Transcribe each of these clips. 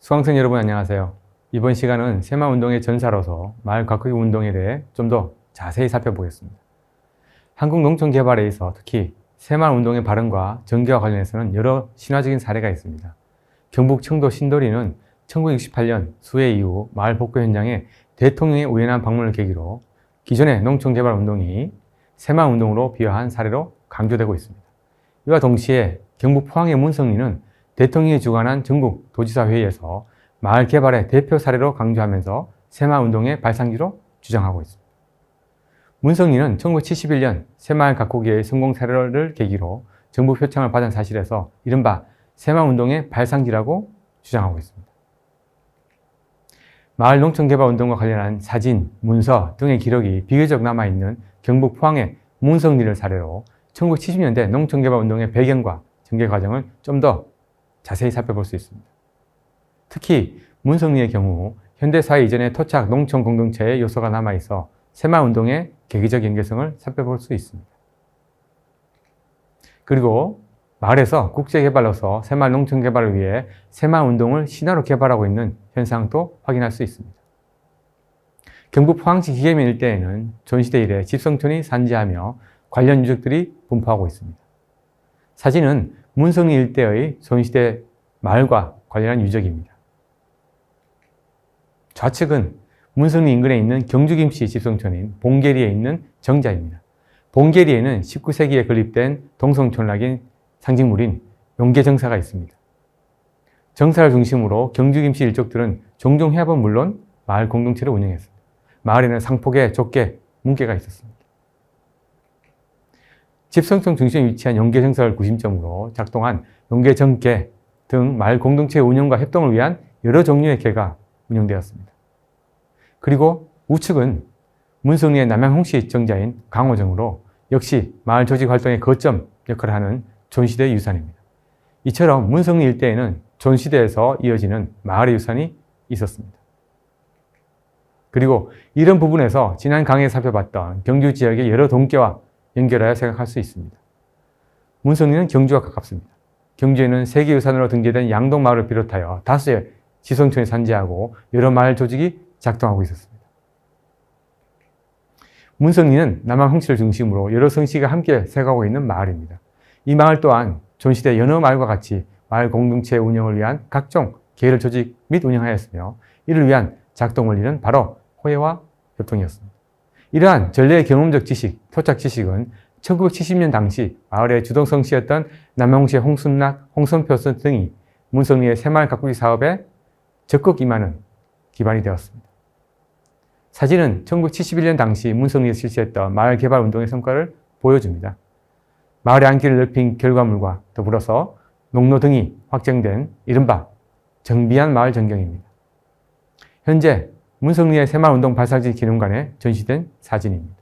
수강생 여러분 안녕하세요. 이번 시간은 새마을운동의 전사로서 마을 가꾸기 운동에 대해 좀 더 자세히 살펴보겠습니다. 한국농촌개발에 있어 특히 새마을운동의 발흥과 전개와 관련해서는 여러 신화적인 사례가 있습니다. 경북 청도 신도리는 1968년 수해 이후 마을 복구 현장에 대통령의 우연한 방문을 계기로 기존의 농촌개발운동이 새마을운동으로 비화한 사례로 강조되고 있습니다. 이와 동시에 경북 포항의 문성리는 대통령이 주관한 전국 도지사 회의에서 마을 개발의 대표 사례로 강조하면서 새마을운동의 발상지로 주장하고 있습니다. 문성리는 1971년 새마을 가꾸기의 성공 사례를 계기로 정부 표창을 받은 사실에서 이른바 새마을운동의 발상지라고 주장하고 있습니다. 마을 농촌개발운동과 관련한 사진, 문서 등의 기록이 비교적 남아있는 경북 포항의 문성리를 사례로 1970년대 농촌개발운동의 배경과 전개 과정을 좀 더 자세히 살펴볼 수 있습니다. 특히 문성리의 경우 현대사회 이전의 토착 농촌 공동체의 요소가 남아있어 새마을운동의 계기적 연계성을 살펴볼 수 있습니다. 그리고 마을에서 국제개발로서 새마을 농촌개발을 위해 새마을운동을 신화로 개발하고 있는 현상도 확인할 수 있습니다. 경북 포항시 기계면 일대에는 전시대 이래 집성촌이 산지하며 관련 유적들이 분포하고 있습니다. 사진은 문성리 일대의 전시대 마을과 관련한 유적입니다. 좌측은 문성리 인근에 있는 경주김씨 집성촌인 봉계리에 있는 정자입니다. 봉계리에는 19세기에 건립된 동성촌락인 상징물인 용계정사가 있습니다. 정사를 중심으로 경주김씨 일족들은 종종 해협은 물론 마을 공동체를 운영했습니다. 마을에는 상폭에 족계, 문계가 있었습니다. 집성촌 중심에 위치한 용계정사를 구심점으로 작동한 용계정계 등 마을 공동체의 운영과 협동을 위한 여러 종류의 계가 운영되었습니다. 그리고 우측은 문성리의 남양홍씨 정자인 강호정으로 역시 마을 조직 활동의 거점 역할을 하는 존시대 유산입니다. 이처럼 문성리 일대에는 존시대에서 이어지는 마을의 유산이 있었습니다. 그리고 이런 부분에서 지난 강의에 살펴봤던 경주 지역의 여러 동계와 연결하여 생각할 수 있습니다. 문성리는 경주와 가깝습니다. 경주에는 세계유산으로 등재된 양동마을을 비롯하여 다수의 지성촌이 산지하고 여러 마을 조직이 작동하고 있었습니다. 문성리는 남양홍씨를 중심으로 여러 성씨가 함께 세가고 있는 마을입니다. 이 마을 또한 존시대 여러 마을과 같이 마을 공동체 운영을 위한 각종 계열 조직 및 운영하였으며 이를 위한 작동 원리는 바로 호혜와 협동이었습니다. 이러한 전례의 경험적 지식, 토착 지식은 1970년 당시 마을의 주동 성씨였던 남양홍씨의 홍순락, 홍선표 등이 문성리의 새마을 가꾸기 사업에 적극 임하는 기반이 되었습니다. 사진은 1971년 당시 문성리에서 실시했던 마을 개발 운동의 성과를 보여줍니다. 마을의 안길을 넓힌 결과물과 더불어서 농로 등이 확정된 이른바 정비한 마을 전경입니다. 현재 문성리의 새마을운동 발상지 기념관에 전시된 사진입니다.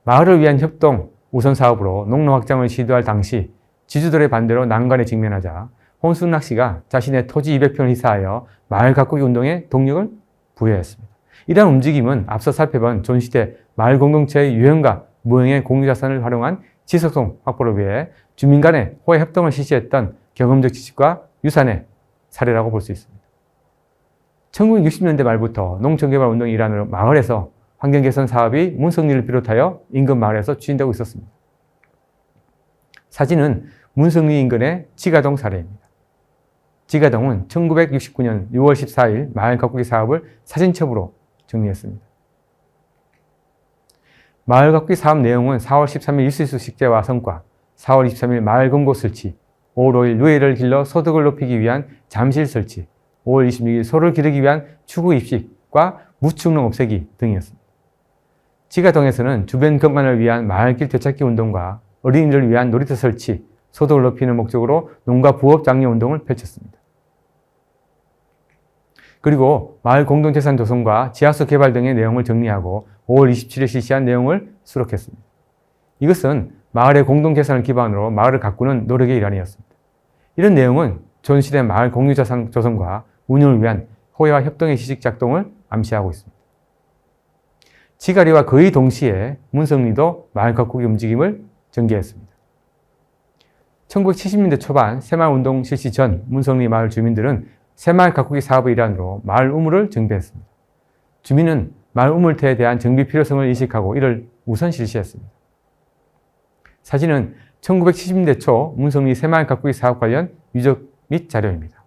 마을을 위한 협동 우선 사업으로 농로 확장을 시도할 당시 지주들의 반대로 난관에 직면하자 홍순락 씨가 자신의 토지 200평을 희사하여 마을 가꾸기 운동에 동력을 부여했습니다. 이러한 움직임은 앞서 살펴본 존시대 마을 공동체의 유형과 무형의 공유자산을 활용한 지속성 확보를 위해 주민 간의 호혜 협동을 실시했던 경험적 지식과 유산의 사례라고 볼 수 있습니다. 1960년대 말부터 농촌개발 운동의 일환으로 마을에서 환경개선 사업이 문성리를 비롯하여 인근 마을에서 추진되고 있었습니다. 사진은 문성리 인근의 지가동 사례입니다. 지가동은 1969년 6월 14일 마을 가꾸기 사업을 사진첩으로 정리했습니다. 마을 가꾸기 사업 내용은 4월 13일 일수수 식재와 성과, 4월 23일 마을 금고 설치, 5월 5일 누에를 길러 소득을 높이기 위한 잠실 설치, 5월 26일 소를 기르기 위한 추구 입식과 무축농 없애기 등이었습니다. 지가동에서는 주변 건강을 위한 마을길 되찾기 운동과 어린이를 위한 놀이터 설치, 소득을 높이는 목적으로 농가 부업 장려 운동을 펼쳤습니다. 그리고 마을 공동재산 조성과 지하수 개발 등의 내용을 정리하고 5월 27일 실시한 내용을 수록했습니다. 이것은 마을의 공동재산을 기반으로 마을을 가꾸는 노력의 일환이었습니다. 이런 내용은 존시대 마을 공유자산 조성과 운영을 위한 호혜와 협동의 지식 작동을 암시하고 있습니다. 지가리와 거의 동시에 문성리도 마을 가꾸기 움직임을 전개했습니다. 1970년대 초반 새마을운동 실시 전 문성리 마을 주민들은 새마을 가꾸기 사업의 일환으로 마을 우물을 정비했습니다. 주민은 마을 우물터에 대한 정비 필요성을 인식하고 이를 우선 실시했습니다. 사진은 1970년대 초 문성리 새마을 가꾸기 사업 관련 유적 및 자료입니다.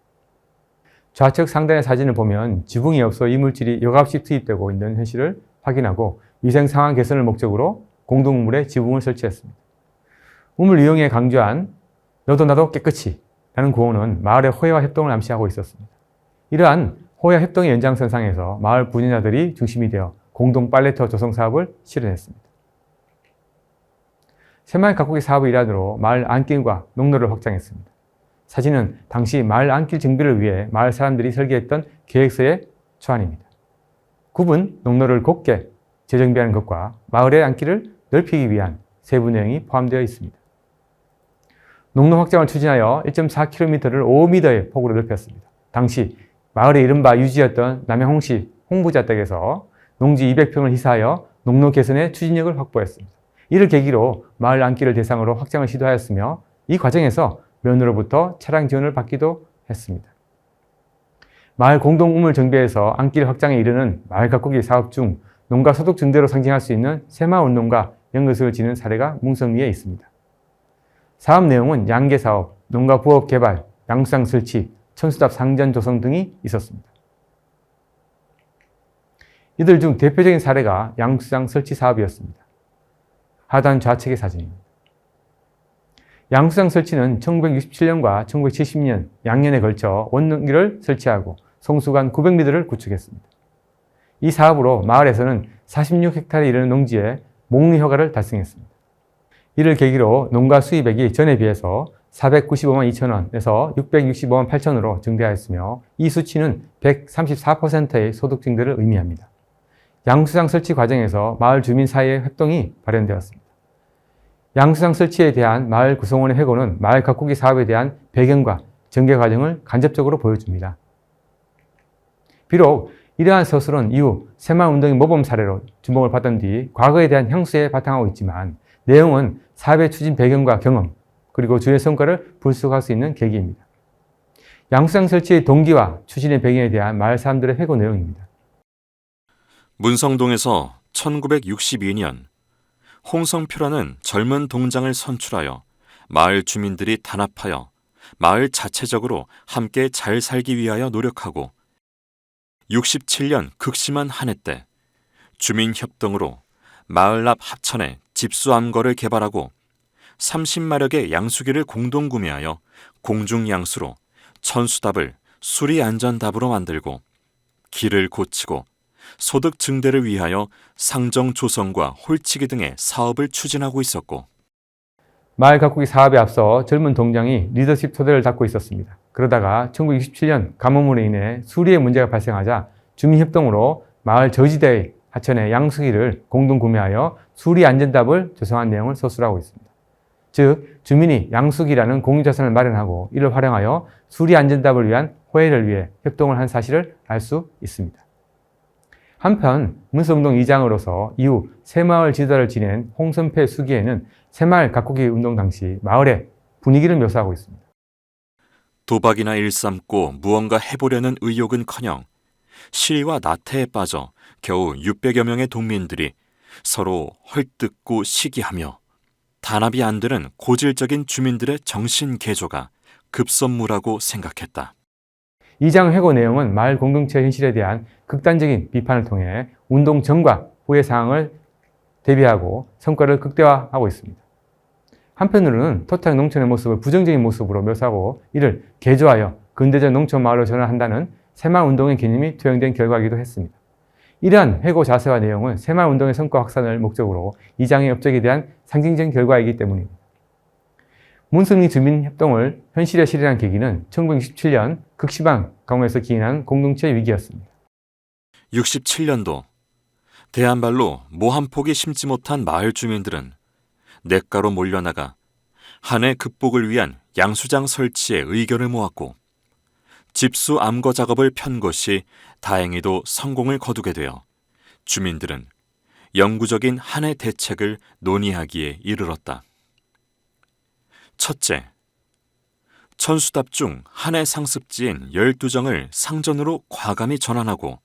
좌측 상단의 사진을 보면 지붕이 없어 이물질이 여과없이 투입되고 있는 현실을 확인하고 위생 상황 개선을 목적으로 공동 우물에 지붕을 설치했습니다. 우물 이용에 강조한 너도 나도 깨끗이 라는 구호는 마을의 호혜와 협동을 암시하고 있었습니다. 이러한 호혜와 협동의 연장선상에서 마을 부녀자들이 중심이 되어 공동 빨래터 조성 사업을 실현했습니다. 새마을 가꾸기 사업의 일환으로 마을 안길과 농로를 확장했습니다. 사진은 당시 마을 안길 정비를 위해 마을 사람들이 설계했던 계획서의 초안입니다. 굽은 농로를 곱게 재정비하는 것과 마을의 안길을 넓히기 위한 세부 내용이 포함되어 있습니다. 농로 확장을 추진하여 1.4km를 5m의 폭으로 넓혔습니다. 당시 마을의 이른바 유지였던 남양홍시 홍부자 댁에서 농지 200평을 희사하여 농로 개선의 추진력을 확보했습니다. 이를 계기로 마을 안길을 대상으로 확장을 시도하였으며 이 과정에서 면으로부터 차량 지원을 받기도 했습니다. 마을 공동 우물 정비에서 안길 확장에 이르는 마을 가꾸기 사업 중 농가 소득 증대로 상징할 수 있는 새마을운동과 연관성을 지는 사례가 문성리에 있습니다. 사업 내용은 양계사업, 농가 부업 개발, 양수장 설치, 천수답 상전 조성 등이 있었습니다. 이들 중 대표적인 사례가 양수장 설치 사업이었습니다. 하단 좌측의 사진입니다. 양수장 설치는 1967년과 1970년 양년에 걸쳐 원룸기를 설치하고 송수관 900m를 구축했습니다. 이 사업으로 마을에서는 46헥타르에 이르는 농지에 목리 효과를 달성했습니다. 이를 계기로 농가 수입액이 전에 비해서 495만 2천원에서 665만 8천원으로 증대하였으며 이 수치는 134%의 소득 증대를 의미합니다. 양수장 설치 과정에서 마을 주민 사이의 협동이 발현되었습니다. 양수장 설치에 대한 마을 구성원의 회고는 마을 가꾸기 사업에 대한 배경과 전개 과정을 간접적으로 보여줍니다. 비록 이러한 서술은 이후 새마을운동의 모범 사례로 주목을 받은 뒤 과거에 대한 향수에 바탕하고 있지만 내용은 사업의 추진 배경과 경험 그리고 주요 성과를 불쑥할 수 있는 계기입니다. 양수장 설치의 동기와 추진의 배경에 대한 마을 사람들의 회고 내용입니다. 문성동에서 1962년 홍성표라는 젊은 동장을 선출하여 마을 주민들이 단합하여 마을 자체적으로 함께 잘 살기 위하여 노력하고 67년 극심한 한 해 때 주민협동으로 마을 앞 합천에 집수암거를 개발하고 30마력의 양수기를 공동 구매하여 공중양수로 천수답을 수리안전답으로 만들고 길을 고치고 소득 증대를 위하여 상정 조성과 홀치기 등의 사업을 추진하고 있었고 마을 가꾸기 사업에 앞서 젊은 동장이 리더십 토대를 닦고 있었습니다. 그러다가 1967년 가뭄으로 인해 수리의 문제가 발생하자 주민협동으로 마을 저지대의 하천의 양수기를 공동 구매하여 수리 안전답을 조성한 내용을 서술하고 있습니다. 즉 주민이 양수기라는 공유자산을 마련하고 이를 활용하여 수리 안전답을 위한 호혜를 위해 협동을 한 사실을 알 수 있습니다. 한편 문성동 이장으로서 이후 새마을 지도자를 지낸 홍선패 수기에는 새마을 가꾸기 운동 당시 마을의 분위기를 묘사하고 있습니다. 도박이나 일삼고 무언가 해보려는 의욕은커녕 시리와 나태에 빠져 겨우 600여 명의 동민들이 서로 헐뜯고 시기하며 단합이 안 되는 고질적인 주민들의 정신 개조가 급선무라고 생각했다. 이장 회고 내용은 마을 공동체 현실에 대한 극단적인 비판을 통해 운동 전과 후의 상황을 대비하고 성과를 극대화하고 있습니다. 한편으로는 토착 농촌의 모습을 부정적인 모습으로 묘사하고 이를 개조하여 근대적 농촌 마을로 전환한다는 새마을운동의 개념이 투영된 결과이기도 했습니다. 이러한 회고 자세와 내용은 새마을운동의 성과 확산을 목적으로 이장의 업적에 대한 상징적인 결과이기 때문입니다. 문성리 주민협동을 현실에 실현한 계기는 1967년 극심한 가뭄에서 기인한 공동체 위기였습니다. 67년도 대한발로 모 한 폭이 심지 못한 마을 주민들은 냇가로 몰려나가 한 해 극복을 위한 양수장 설치에 의견을 모았고 집수 암거 작업을 편 것이 다행히도 성공을 거두게 되어 주민들은 영구적인 한 해 대책을 논의하기에 이르렀다. 첫째, 천수답 중 한 해 상습지인 12정을 상전으로 과감히 전환하고,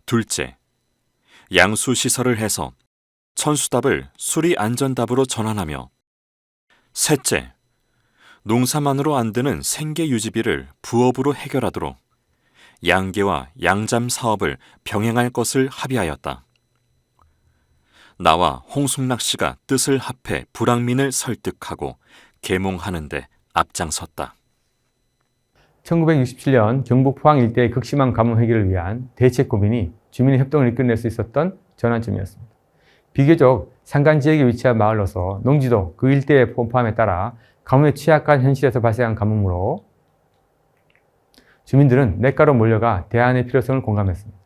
둘째, 양수시설을 해서 천수답을 수리안전답으로 전환하며, 셋째, 농사만으로 안 드는 생계 유지비를 부업으로 해결하도록 양계와 양잠 사업을 병행할 것을 합의하였다. 나와 홍숙락 씨가 뜻을 합해 불황민을 설득하고 계몽하는 데 앞장섰다. 1967년 경북 포항 일대의 극심한 가뭄 해결을 위한 대책 고민이 주민의 협동을 이끌어낼 수 있었던 전환점이었습니다. 비교적 산간 지역에 위치한 마을로서 농지도 그 일대의 포함에 따라 가뭄에 취약한 현실에서 발생한 가뭄으로 주민들은 냇가로 몰려가 대안의 필요성을 공감했습니다.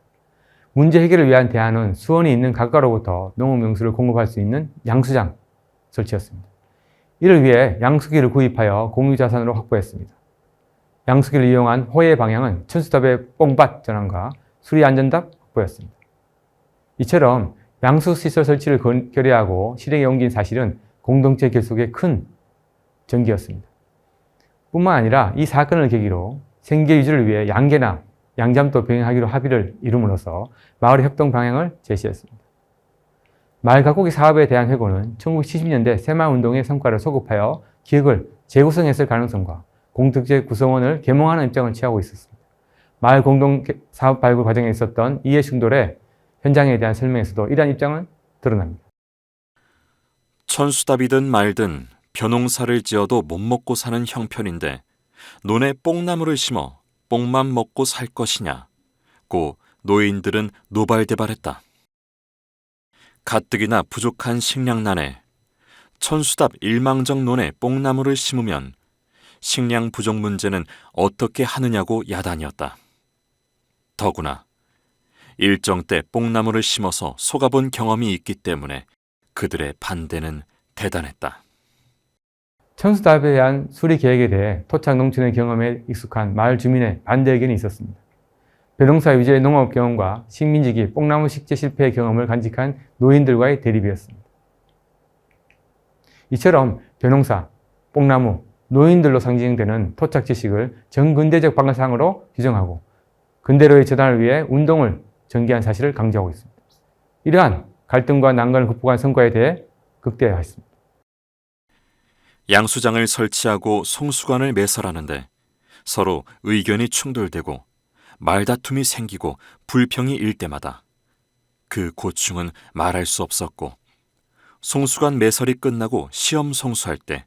문제 해결을 위한 대안은 수원이 있는 각가로부터 농업용수를 공급할 수 있는 양수장 설치였습니다. 이를 위해 양수기를 구입하여 공유자산으로 확보했습니다. 양수기를 이용한 호의 방향은 천수답의 뽕밭 전환과 수리안전답 확보였습니다. 이처럼 양수시설 설치를 결의하고 실행에 옮긴 사실은 공동체 결속의 큰 전기였습니다. 뿐만 아니라 이 사건을 계기로 생계 유지를 위해 양계나 양잠도 병행하기로 합의를 이룸으로써 마을의 협동 방향을 제시했습니다. 마을 가꾸기 사업에 대한 회고는 1970년대 새마을운동의 성과를 소급하여 기획을 재구성했을 가능성과 공동체 구성원을 계몽하는 입장을 취하고 있었습니다. 마을 공동 사업 발굴 과정에 있었던 이해 충돌의 현장에 대한 설명에서도 이러한 입장은 드러납니다. 천수답이든 말든 벼농사를 지어도 못 먹고 사는 형편인데 논에 뽕나무를 심어 뽕만 먹고 살 것이냐고 노인들은 노발대발했다. 가뜩이나 부족한 식량난에 천수답 일망정 논에 뽕나무를 심으면 식량 부족 문제는 어떻게 하느냐고 야단이었다. 더구나 일정 때 뽕나무를 심어서 속아본 경험이 있기 때문에 그들의 반대는 대단했다. 천수답에 대한 수리 계획에 대해 토착 농촌의 경험에 익숙한 마을 주민의 반대 의견이 있었습니다. 벼농사 위주의 농업 경험과 식민지기 뽕나무 식재 실패의 경험을 간직한 노인들과의 대립이었습니다. 이처럼 벼농사, 뽕나무, 노인들로 상징되는 토착 지식을 전근대적 방사상으로 규정하고 근대로의 전환을 위해 운동을 전개한 사실을 강조하고 있습니다. 이러한 갈등과 난관을 극복한 성과에 대해 극대화했습니다. 양수장을 설치하고 송수관을 매설하는데 서로 의견이 충돌되고 말다툼이 생기고 불평이 일 때마다 그 고충은 말할 수 없었고, 송수관 매설이 끝나고 시험 송수할 때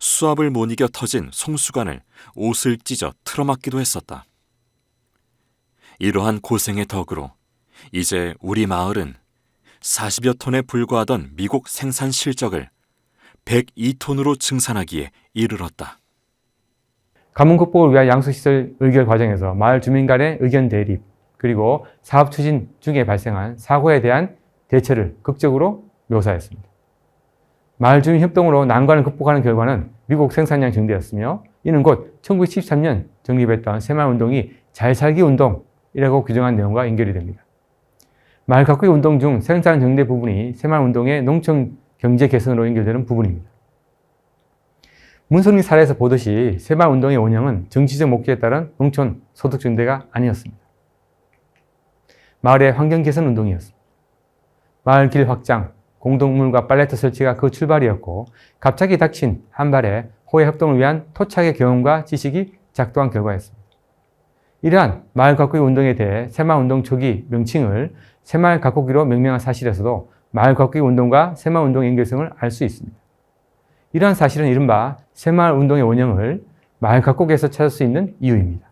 수압을 못 이겨 터진 송수관을 옷을 찢어 틀어막기도 했었다. 이러한 고생의 덕으로 이제 우리 마을은 40여 톤에 불과하던 미국 생산 실적을 102톤으로 증산하기에 이르렀다. 가뭄 극복을 위한 양수시설 의결 과정에서 마을 주민 간의 의견 대립, 그리고 사업 추진 중에 발생한 사고에 대한 대처를 극적으로 묘사했습니다. 마을 주민 협동으로 난관을 극복하는 결과는 미국 생산량 증대였으며, 이는 곧 1973년 정립했던 새마을운동이 잘 살기 운동이라고 규정한 내용과 연결이 됩니다. 마을 가꾸기 운동 중 생산 증대 부분이 새마을운동의 농촌 경제 개선으로 연결되는 부분입니다. 문선리 사례에서 보듯이 새마을운동의 원형은 정치적 목적에 따른 농촌 소득 증대가 아니었습니다. 마을의 환경 개선 운동이었습니다. 마을 길 확장, 공동물과 빨래터 설치가 그 출발이었고, 갑자기 닥친 한발에 호의 협동을 위한 토착의 경험과 지식이 작동한 결과였습니다. 이러한 마을 가꾸기 운동에 대해 새마을운동 초기 명칭을 새마을 가꾸기로 명명한 사실에서도 마을 가꾸기 운동과 새마을운동의 연결성을 알 수 있습니다. 이러한 사실은 이른바 새마을운동의 원형을 마을 가꾸기에서 찾을 수 있는 이유입니다.